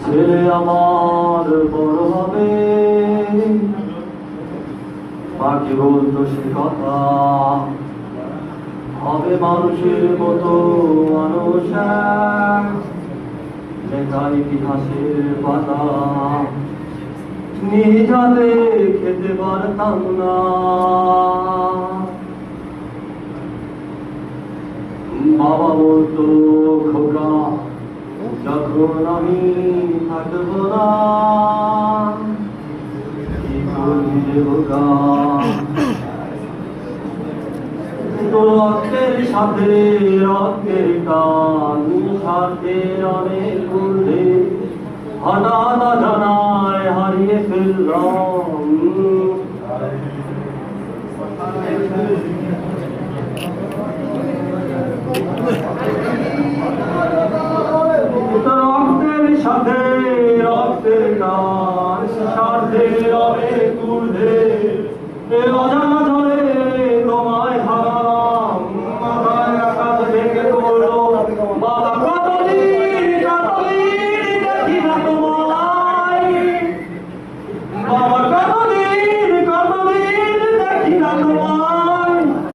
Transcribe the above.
ছেলে আমার বড় হবে, বাকি বলতো সে কথা, হবে মানুষের মতো মানুষ, লেখা ইতিহাসের পাতা নিজাতে খেতে পারতাম না। বাবা বলতো খোকা, যখন আমি থাকব না, কি করবি রে খোকা? রক্তের সাথে রক্তের টান, স্বার্থের অনেক ঊর্ধ্বে হঠাৎ অজানায় হারিয়ে ফেললাম। রক্তের সাথে রক্তের টান, স্বার্থের অনেক ঊর্ধ্বে